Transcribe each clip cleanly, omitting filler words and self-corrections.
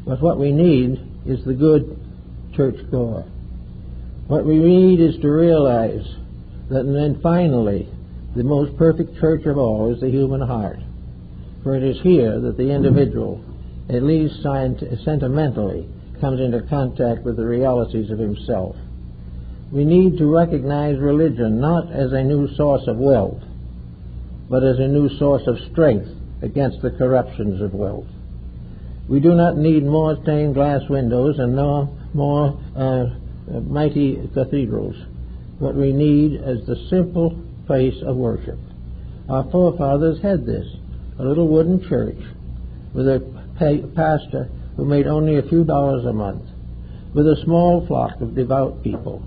But what we need is the good churchgoer. What we need is to realize that then finally the most perfect church of all is the human heart. For it is here that the individual, at least sentimentally, comes into contact with the realities of himself. We need to recognize religion not as a new source of wealth, but as a new source of strength against the corruptions of wealth. We do not need more stained glass windows and no more mighty cathedrals. What we need is the simple place of worship. Our forefathers had this, a little wooden church with a pastor who made only a few dollars a month, with a small flock of devout people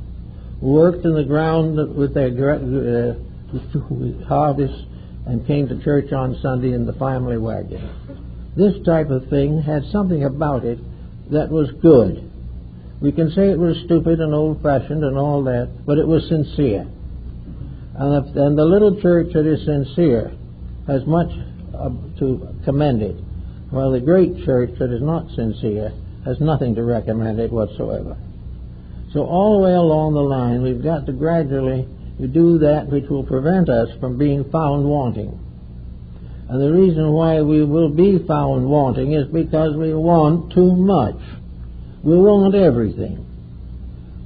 who worked in the ground with their harvest and came to church on Sunday in the family wagon. This type of thing had something about it that was good. We can say it was stupid and old-fashioned and all that, but it was sincere. And the little church that is sincere has much to commend it, while the great church that is not sincere has nothing to recommend it whatsoever. So all the way along the line, we've got to gradually do that which will prevent us from being found wanting. And the reason why we will be found wanting is because we want too much. We want everything.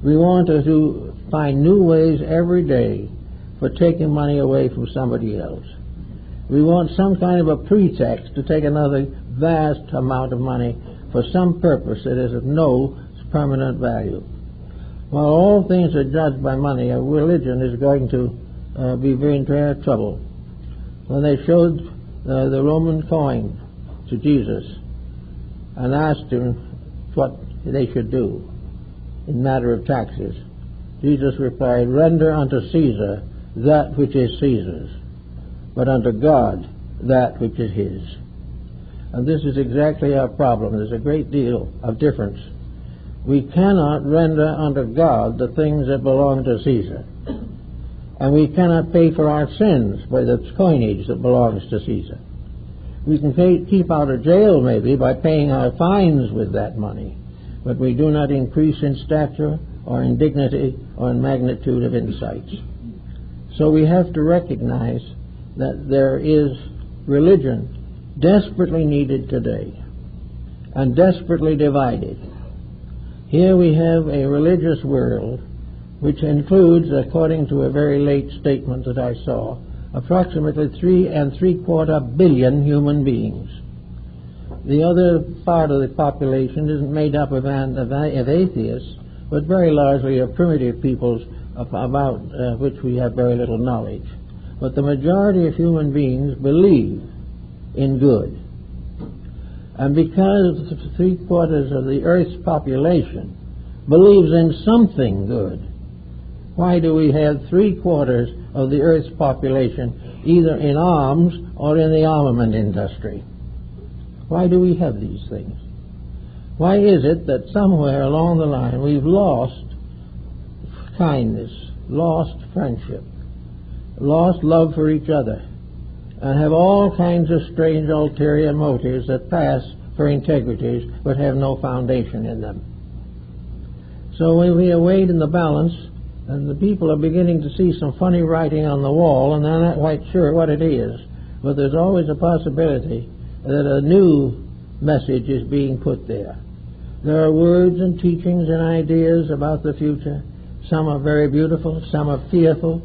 We want to find new ways every day for taking money away from somebody else. We want some kind of a pretext to take another vast amount of money for some purpose that is of no permanent value. While all things are judged by money, a religion is going to be in very trouble. When they showed the Roman coin to Jesus and asked him what they should do in matter of taxes, Jesus replied, "Render unto Caesar that which is Caesar's, but unto God that which is his." And this is exactly our problem. There's a great deal of difference. We cannot render unto God the things that belong to Caesar. And we cannot pay for our sins by the coinage that belongs to Caesar. We can keep out of jail maybe by paying our fines with that money, but we do not increase in stature or in dignity or in magnitude of insights. So we have to recognize that there is religion desperately needed today and desperately divided. Here we have a religious world which includes, according to a very late statement that I saw, approximately 3.75 billion human beings. The other part of the population isn't made up of atheists, but very largely of primitive peoples about which we have very little knowledge. But the majority of human beings believe in good. And because 3/4 of the earth's population believes in something good, why do we have 3/4 of the earth's population either in arms or in the armament industry? Why do we have these things? Why is it that somewhere along the line we've lost kindness, lost friendship, lost love for each other, and have all kinds of strange ulterior motives that pass for integrities but have no foundation in them? So when we are weighed in the balance, and the people are beginning to see some funny writing on the wall, and they're not quite sure what it is, but there's always a possibility that a new message is being put there. There are words and teachings and ideas about the future. Some are very beautiful, some are fearful,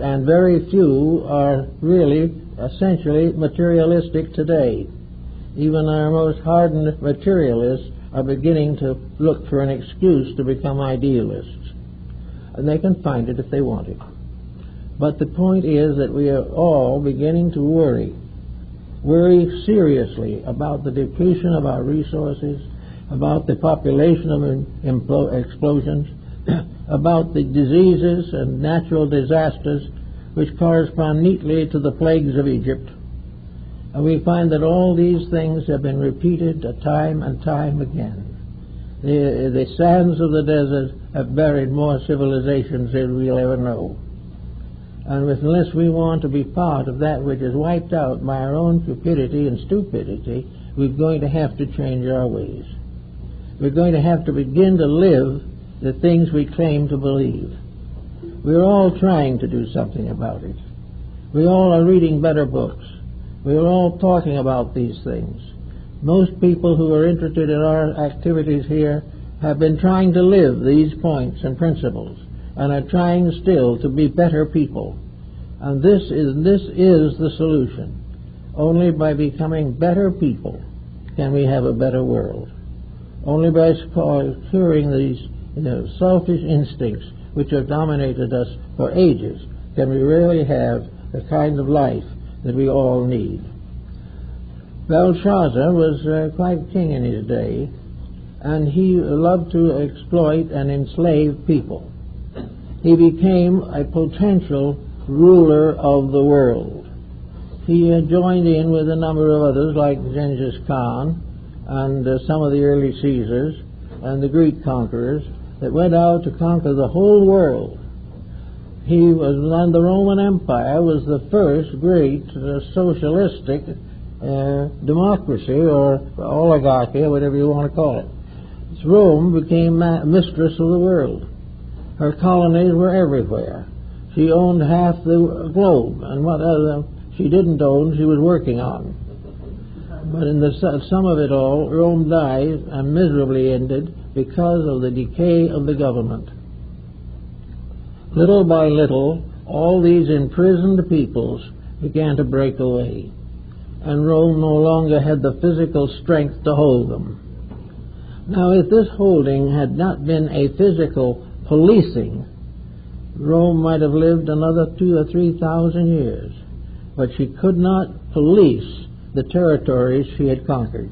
and very few are really essentially materialistic today. Even our most hardened materialists are beginning to look for an excuse to become idealists. And they can find it if they want it. But the point is that we are all beginning to worry seriously about the depletion of our resources, about the population explosions, about the diseases and natural disasters which correspond neatly to the plagues of Egypt. And we find that all these things have been repeated time and time again. The sands of the desert have buried more civilizations than we'll ever know. And unless we want to be part of that which is wiped out by our own cupidity and stupidity, we're going to have to change our ways. We're going to have to begin to live the things we claim to believe. We're all trying to do something about it. We all are reading better books. We're all talking about these things. Most people who are interested in our activities here have been trying to live these points and principles and are trying still to be better people. And this is the solution. Only by becoming better people can we have a better world. Only by curing these selfish instincts which have dominated us for ages can we really have the kind of life that we all need. Belshazzar was quite king in his day, and he loved to exploit and enslave people. He became a potential ruler of the world. He joined in with a number of others like Genghis Khan and some of the early Caesars and the Greek conquerors that went out to conquer the whole world. And the Roman Empire was the first great socialistic democracy or oligarchy, or whatever you want to call it. Rome became mistress of the world. Her colonies were everywhere. She owned half the globe, and what other she didn't own, she was working on. But in the sum of it all, Rome died and miserably ended because of the decay of the government. Little by little, all these imprisoned peoples began to break away, and Rome no longer had the physical strength to hold them. Now, if this holding had not been a physical policing, Rome might have lived another 2,000 or 3,000 years, but she could not police the territories she had conquered.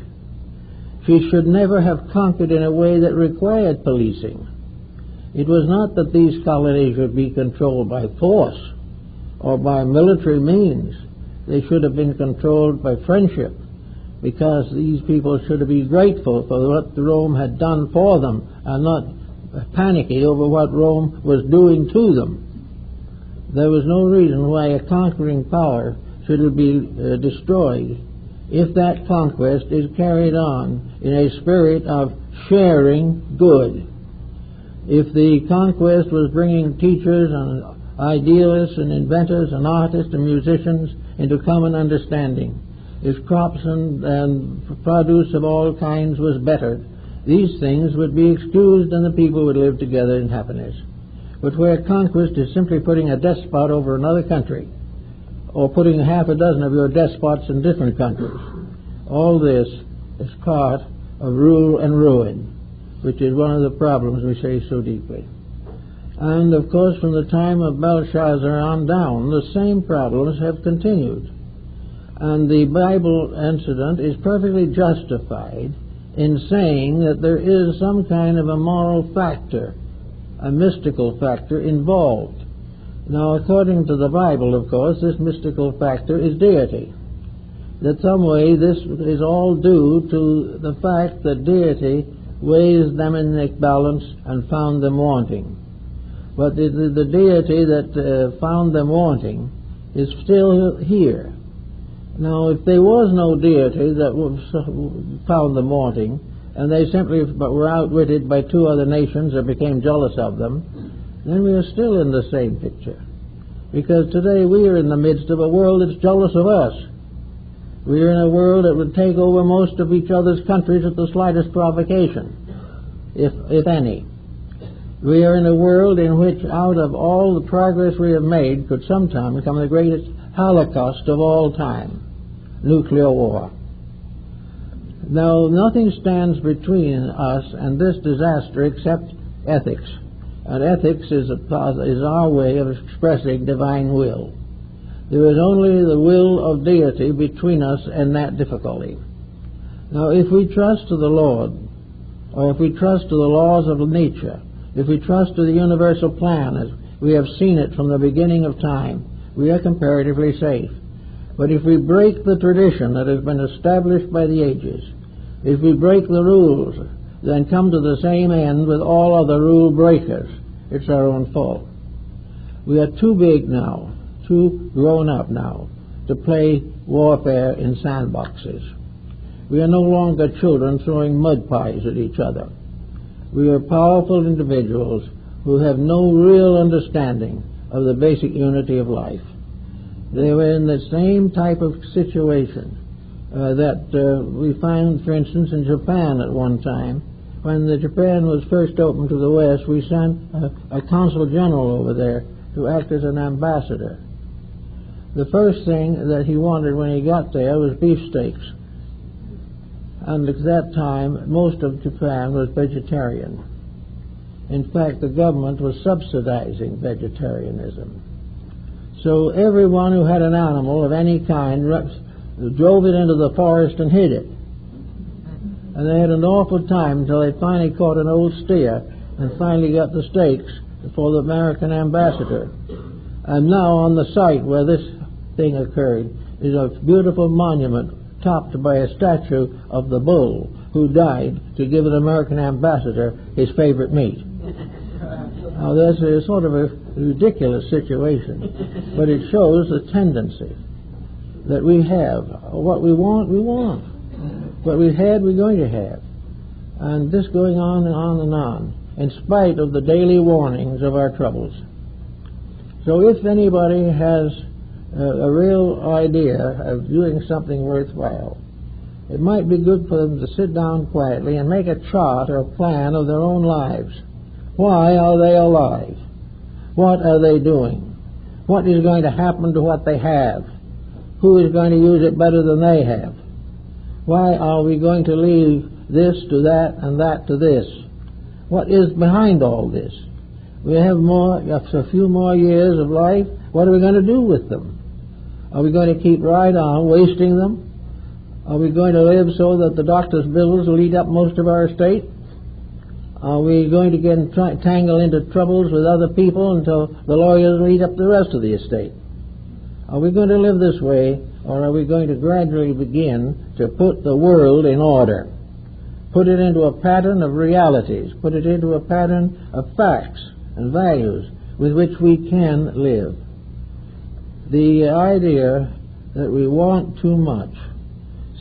She should never have conquered in a way that required policing. It was not that these colonies should be controlled by force or by military means. They should have been controlled by friendship, because these people should have been grateful for what Rome had done for them and not panicky over what Rome was doing to them. There was no reason why a conquering power should be destroyed if that conquest is carried on in a spirit of sharing good. If the conquest was bringing teachers and idealists and inventors and artists and musicians into common understanding, if crops and produce of all kinds was better, these things would be excused and the people would live together in happiness. But where conquest is simply putting a despot over another country, or putting half a dozen of your despots in different countries, all this is part of rule and ruin, which is one of the problems we face so deeply. And, of course, from the time of Belshazzar on down, the same problems have continued. And the Bible incident is perfectly justified in saying that there is some kind of a moral factor, a mystical factor involved. Now, according to the Bible, of course, this mystical factor is deity. That some way this is all due to the fact that deity weighs them in the balance and found them wanting. But the deity that found them wanting is still here. Now, if there was no deity that found them wanting, and they simply were outwitted by two other nations that became jealous of them, then we are still in the same picture. Because today we are in the midst of a world that's jealous of us. We are in a world that would take over most of each other's countries at the slightest provocation, if any. We are in a world in which, out of all the progress we have made, could sometime come the greatest holocaust of all time, nuclear war. Now, nothing stands between us and this disaster except ethics. And ethics is our way of expressing divine will. There is only the will of deity between us and that difficulty. Now, if we trust to the Lord, or if we trust to the laws of nature, if we trust to the universal plan as we have seen it from the beginning of time, we are comparatively safe. But if we break the tradition that has been established by the ages, if we break the rules, then come to the same end with all other rule breakers, it's our own fault. We are too big now, too grown up now, to play warfare in sandboxes. We are no longer children throwing mud pies at each other. We are powerful individuals who have no real understanding of the basic unity of life. They were in the same type of situation that we find, for instance, in Japan at one time. When Japan was first opened to the West, we sent a consul general over there to act as an ambassador. The first thing that he wanted when he got there was beefsteaks. And at that time, most of Japan was vegetarian. In fact, the government was subsidizing vegetarianism. So everyone who had an animal of any kind drove it into the forest and hid it. And they had an awful time until they finally caught an old steer and finally got the steaks for the American ambassador. And now on the site where this thing occurred is a beautiful monument topped by a statue of the bull who died to give an American ambassador his favorite meat. Now that's a sort of a ridiculous situation, but it shows the tendency that we have. What we want, we want. What we've had, we're going to have. And this going on and on and on, in spite of the daily warnings of our troubles. So if anybody has a real idea of doing something worthwhile, it might be good for them to sit down quietly and make a chart or plan of their own lives. Why are they alive? What are they doing? What is going to happen to what they have? Who is going to use it better than they have? Why are we going to leave this to that and that to this? What is behind all this? We have a few more years of life. What are we going to do with them? Are we going to keep right on wasting them? Are we going to live so that the doctor's bills will eat up most of our estate? Are we going to get tangled into troubles with other people until the lawyers will eat up the rest of the estate? Are we going to live this way, or are we going to gradually begin to put the world in order? Put it into a pattern of realities, put it into a pattern of facts and values with which we can live. The idea that we want too much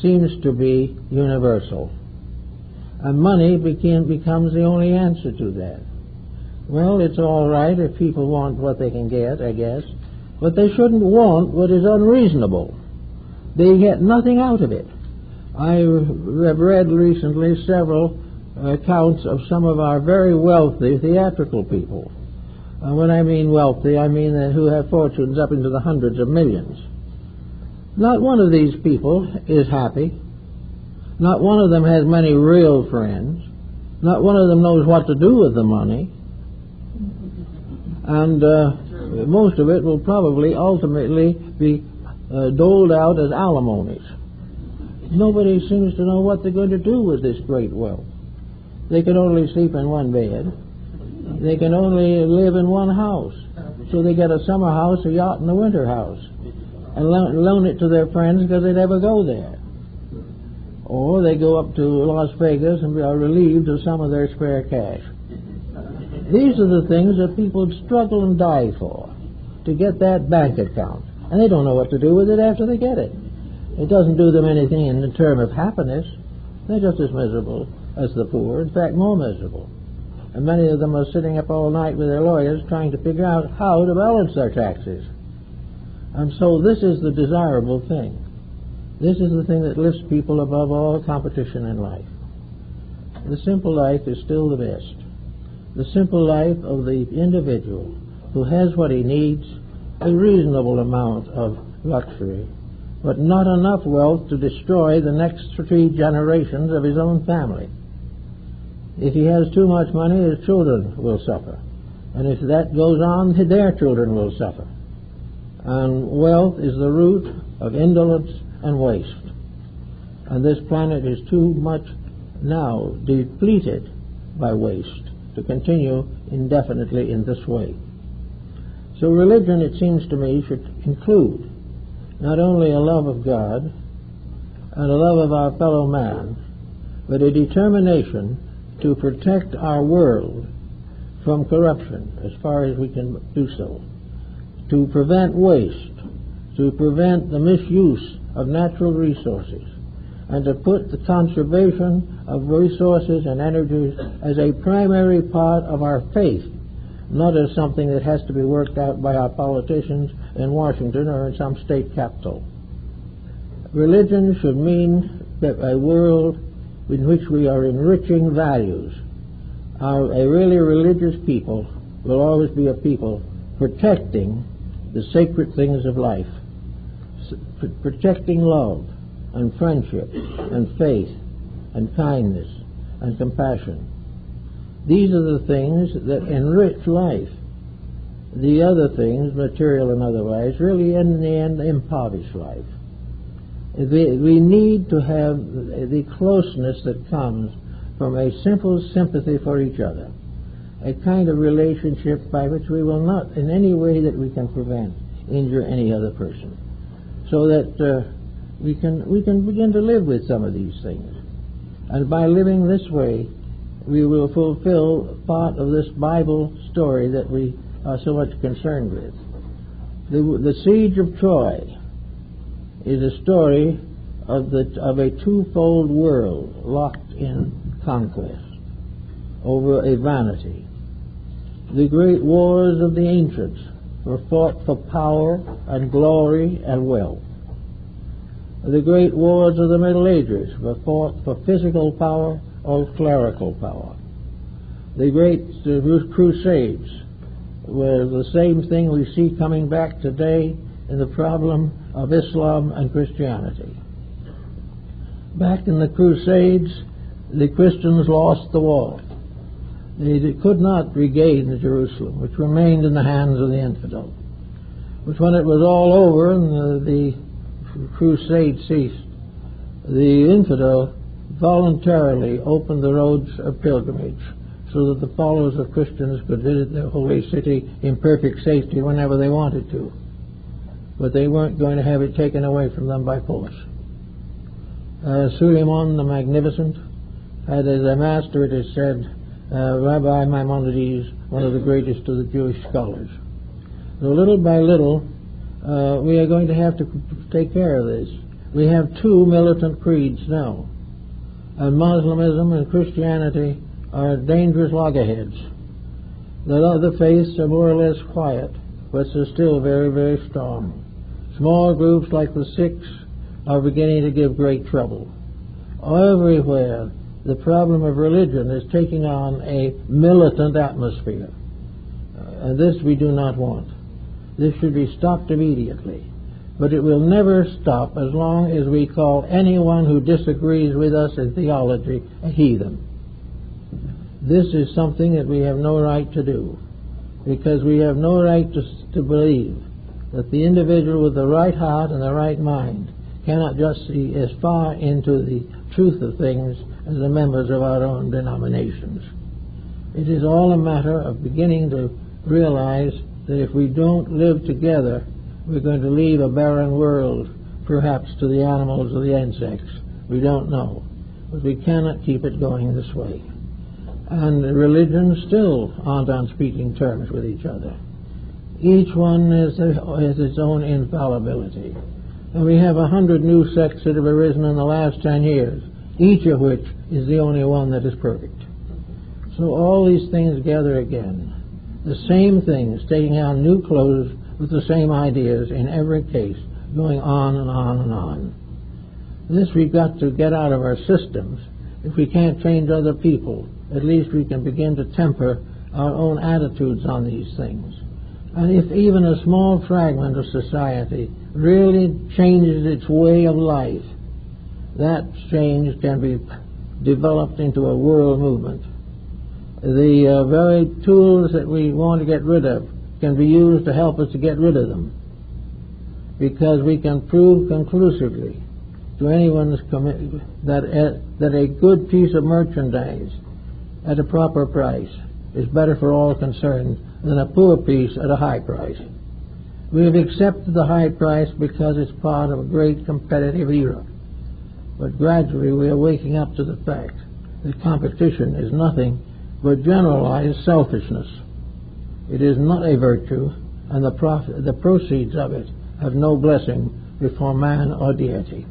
seems to be universal. And money becomes the only answer to that. Well, it's all right if people want what they can get, I guess, but they shouldn't want what is unreasonable. They get nothing out of it. I have read recently several accounts of some of our very wealthy theatrical people. When I mean wealthy, I mean who have fortunes up into the hundreds of millions. Not one of these people is happy. Not one of them has many real friends. Not one of them knows what to do with the money. And most of it will probably ultimately be doled out as alimonies. Nobody seems to know what they're going to do with this great wealth. They can only sleep in one bed. They can only live in one house. So they get a summer house, a yacht, and a winter house, and loan it to their friends because they never go there. Or they go up to Las Vegas and are relieved of some of their spare cash. These are the things that people struggle and die for, to get that bank account. And they don't know what to do with it after they get it. It doesn't do them anything in the term of happiness. They're just as miserable as the poor, in fact more miserable. And many of them are sitting up all night with their lawyers trying to figure out how to balance their taxes. And so this is the desirable thing. This is the thing that lifts people above all competition in life. The simple life is still the best. The simple life of the individual who has what he needs, a reasonable amount of luxury, but not enough wealth to destroy the next 3 generations of his own family. If he has too much money, his children will suffer. And if that goes on, their children will suffer. And wealth is the root of indolence and waste. And this planet is too much now depleted by waste to continue indefinitely in this way. So religion, it seems to me, should include not only a love of God and a love of our fellow man, but a determination to protect our world from corruption as far as we can do so, to prevent waste, to prevent the misuse of natural resources, and to put the conservation of resources and energies as a primary part of our faith, not as something that has to be worked out by our politicians in Washington or in some state capital. Religion should mean that a world in which we are enriching values. A really religious people will always be a people protecting the sacred things of life, protecting love and friendship and faith and kindness and compassion. These are the things that enrich life. The other things, material and otherwise, really in the end impoverish life. We need to have the closeness that comes from a simple sympathy for each other, a kind of relationship by which we will not, in any way that we can prevent, injure any other person, so that we can begin to live with some of these things. And by living this way, we will fulfill part of this Bible story that we are so much concerned with. The siege of Troy is a story of a twofold world locked in conquest over a vanity. The great wars of the ancients were fought for power and glory and wealth. The great wars of the Middle Ages were fought for physical power or clerical power. The great crusades were the same thing we see coming back today in the problem of Islam and Christianity. Back in the Crusades, the Christians lost the war. They could not regain Jerusalem, which remained in the hands of the infidel. But when it was all over and the crusade ceased, the infidel voluntarily opened the roads of pilgrimage so that the followers of Christians could visit their holy city in perfect safety whenever they wanted to. But they weren't going to have it taken away from them by force. Suleiman the Magnificent had as a master, it is said, Rabbi Maimonides, one of the greatest of the Jewish scholars. So little by little, we are going to have to take care of this. We have two militant creeds now, and Muslimism and Christianity are dangerous loggerheads. The other faiths are more or less quiet, but they're still very, very strong. Small groups like the Sikhs are beginning to give great trouble. Everywhere, the problem of religion is taking on a militant atmosphere. And this we do not want. This should be stopped immediately. But it will never stop as long as we call anyone who disagrees with us in theology a heathen. This is something that we have no right to do, because we have no right to believe that the individual with the right heart and the right mind cannot just see as far into the truth of things as the members of our own denominations. It is all a matter of beginning to realize that if we don't live together, we're going to leave a barren world, perhaps to the animals or the insects. We don't know. But we cannot keep it going this way. And religions still aren't on speaking terms with each other. Each one has its own infallibility. And we have 100 new sects that have arisen in the last 10 years, each of which is the only one that is perfect. So all these things gather again. The same things, taking on new clothes with the same ideas in every case, going on and on and on. This we've got to get out of our systems. If we can't change other people, at least we can begin to temper our own attitudes on these things. And if even a small fragment of society really changes its way of life, that change can be developed into a world movement. The very tools that we want to get rid of can be used to help us to get rid of them, because we can prove conclusively to anyone that a good piece of merchandise at a proper price is better for all concerned than a poor piece at a high price. We have accepted the high price because it's part of a great competitive era. But gradually we are waking up to the fact that competition is nothing but generalized selfishness. It is not a virtue, and the proceeds of it have no blessing before man or deity.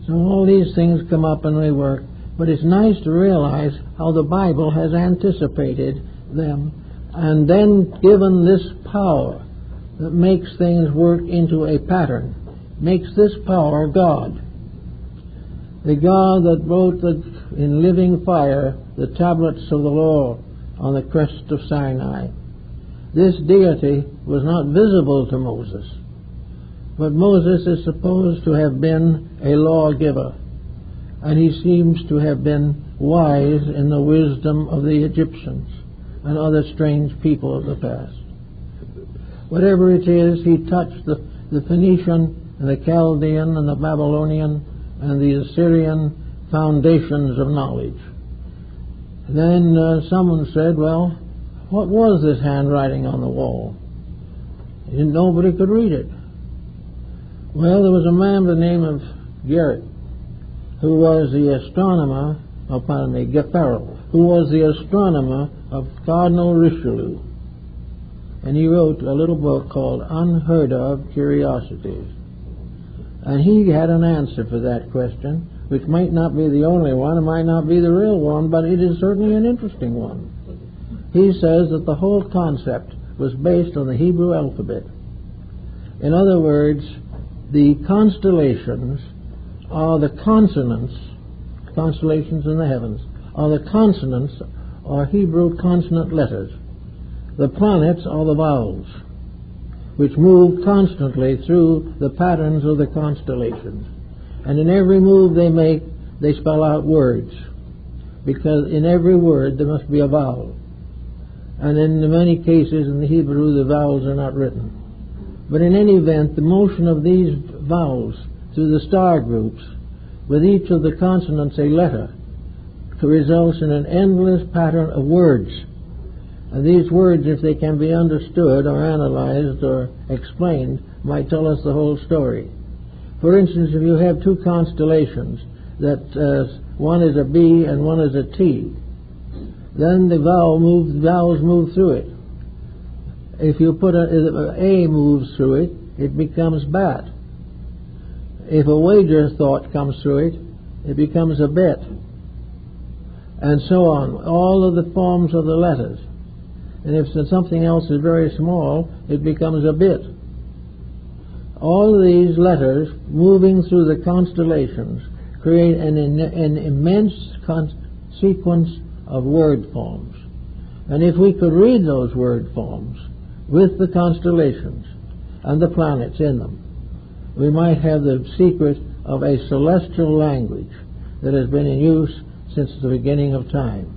So all these things come up and we work. But it's nice to realize how the Bible has anticipated them and then given this power that makes things work into a pattern, makes this power God. The God that wrote in living fire the tablets of the law on the crest of Sinai. This deity was not visible to Moses, but Moses is supposed to have been a lawgiver, and he seems to have been wise in the wisdom of the Egyptians and other strange people of the past. Whatever it is, he touched the Phoenician and the Chaldean and the Babylonian and the Assyrian foundations of knowledge. Then someone said, well, what was this handwriting on the wall? Nobody could read it. Well, there was a man by the name of Garrett, who was the astronomer, Gaffarel, who was the astronomer of Cardinal Richelieu. And he wrote a little book called Unheard of Curiosities. And he had an answer for that question, which might not be the only one, it might not be the real one, but it is certainly an interesting one. He says that the whole concept was based on the Hebrew alphabet. In other words, the constellations are the consonants, constellations in the heavens, are the consonants or Hebrew consonant letters. The planets are the vowels, which move constantly through the patterns of the constellations. And in every move they make, they spell out words, because in every word there must be a vowel. And in many cases in the Hebrew the vowels are not written. But in any event, the motion of these vowels through the star groups, with each of the consonants a letter, results in an endless pattern of words. And these words, if they can be understood or analyzed or explained, might tell us the whole story. For instance, if you have two constellations, that one is a B and one is a T, then the vowels move through it. If you put A moves through it, it becomes bat. If a wager thought comes through it, it becomes a bet. And so on. All of the forms of the letters. And if something else is very small, it becomes a bit. All of these letters moving through the constellations create an immense sequence of word forms. And if we could read those word forms with the constellations and the planets in them, we might have the secret of a celestial language that has been in use since the beginning of time.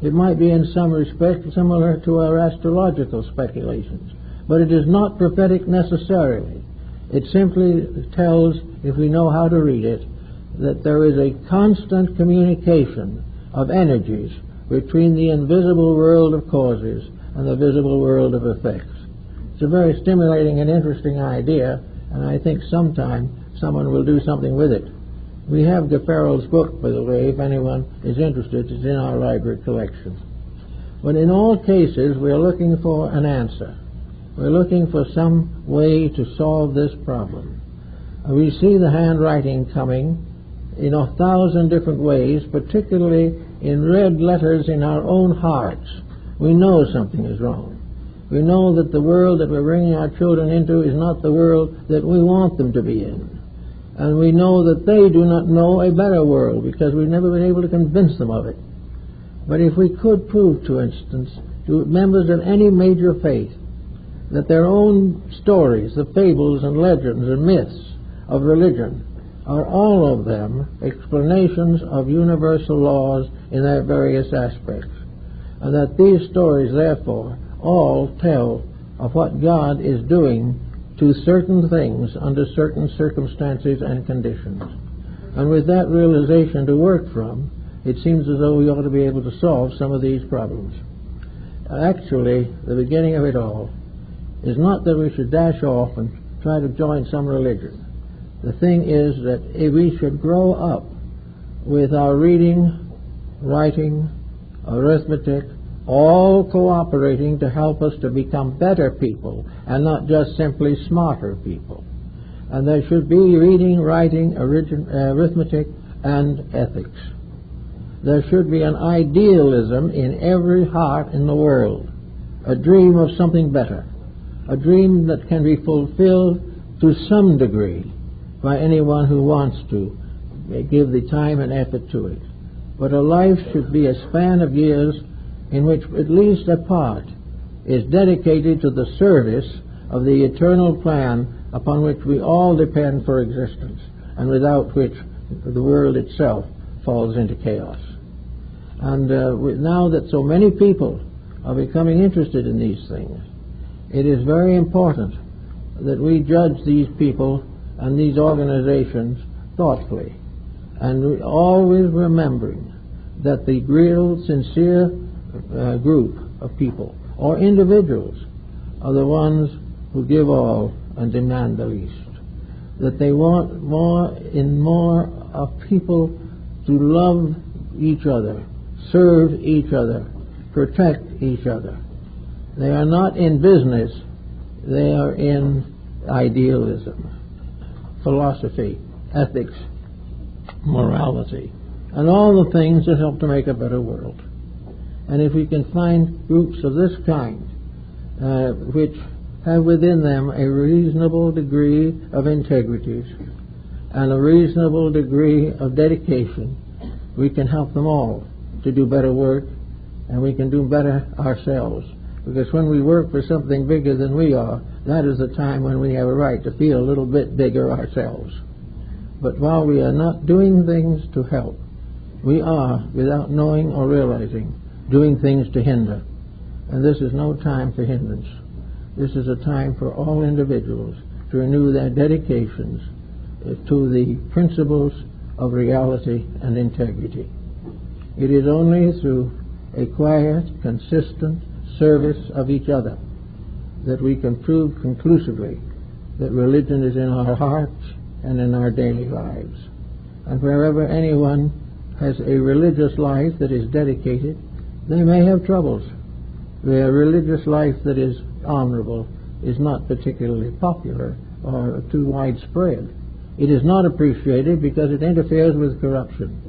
It might be in some respect similar to our astrological speculations, but it is not prophetic necessarily. It simply tells, if we know how to read it, that there is a constant communication of energies between the invisible world of causes and the visible world of effects. It's a very stimulating and interesting idea, and I think sometime someone will do something with it. We have Gaffarel's book, by the way, if anyone is interested. It's in our library collection. But in all cases, we're looking for an answer. We're looking for some way to solve this problem. We see the handwriting coming in 1,000 different ways, particularly in red letters in our own hearts. We know something is wrong. We know that the world that we're bringing our children into is not the world that we want them to be in. And we know that they do not know a better world because we've never been able to convince them of it. But if we could prove, for instance, to members of any major faith that their own stories, the fables and legends and myths of religion, are all of them explanations of universal laws in their various aspects, and that these stories, therefore, all tell of what God is doing to certain things under certain circumstances and conditions. And with that realization to work from, it seems as though we ought to be able to solve some of these problems. Actually, the beginning of it all is not that we should dash off and try to join some religion. The thing is that if we should grow up with our reading, writing, arithmetic, all cooperating to help us to become better people and not just simply smarter people. And there should be reading, writing, arithmetic, and ethics. There should be an idealism in every heart in the world, a dream of something better, a dream that can be fulfilled to some degree by anyone who wants to give the time and effort to it. But a life should be a span of years in which at least a part is dedicated to the service of the eternal plan upon which we all depend for existence, and without which the world itself falls into chaos. And now that so many people are becoming interested in these things, it is very important that we judge these people and these organizations thoughtfully, and always remembering that the real sincere group of people or individuals are the ones who give all and demand the least. That they want more of people to love each other, serve each other, protect each other. They are not in business, they are in idealism, philosophy, ethics, morality, and all the things that help to make a better world. And if we can find groups of this kind, which have within them a reasonable degree of integrity and a reasonable degree of dedication, we can help them all to do better work, and we can do better ourselves. Because when we work for something bigger than we are, that is the time when we have a right to feel a little bit bigger ourselves. But while we are not doing things to help, we are, without knowing or realizing, doing things to hinder. And this is no time for hindrance. This is a time for all individuals to renew their dedications to the principles of reality and integrity. It is only through a quiet, consistent service of each other that we can prove conclusively that religion is in our hearts and in our daily lives. And wherever anyone has a religious life that is dedicated, they may have troubles. Their religious life that is honorable is not particularly popular or too widespread. It is not appreciated because it interferes with corruption.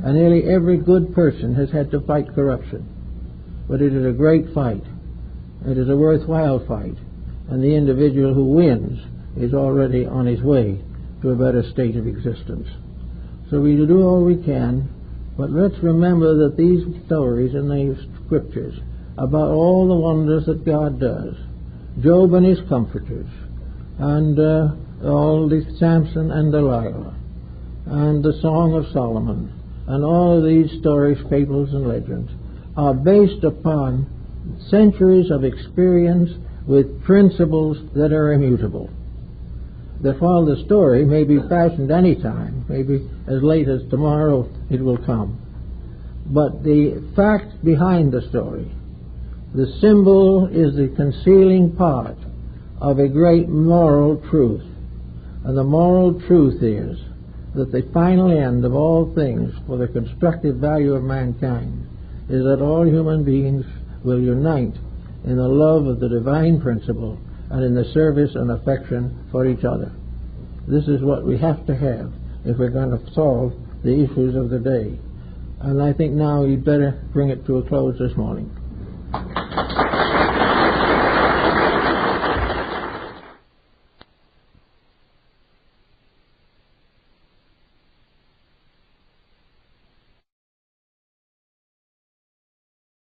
And nearly every good person has had to fight corruption. But it is a great fight. It is a worthwhile fight. And the individual who wins is already on his way to a better state of existence. So we do all we can, but let's remember that these stories in the Scriptures about all the wonders that God does, Job and his comforters, and all the Samson and Delilah, and the Song of Solomon, and all of these stories, fables, and legends, are based upon centuries of experience with principles that are immutable. That while the story may be fashioned any time, maybe as late as tomorrow it will come, but the fact behind the story, the symbol, is the concealing part of a great moral truth. And the moral truth is that the final end of all things for the constructive value of mankind is that all human beings will unite in the love of the divine principle and in the service and affection for each other. This is what we have to have if we're going to solve the issues of the day. And I think now you'd better bring it to a close this morning.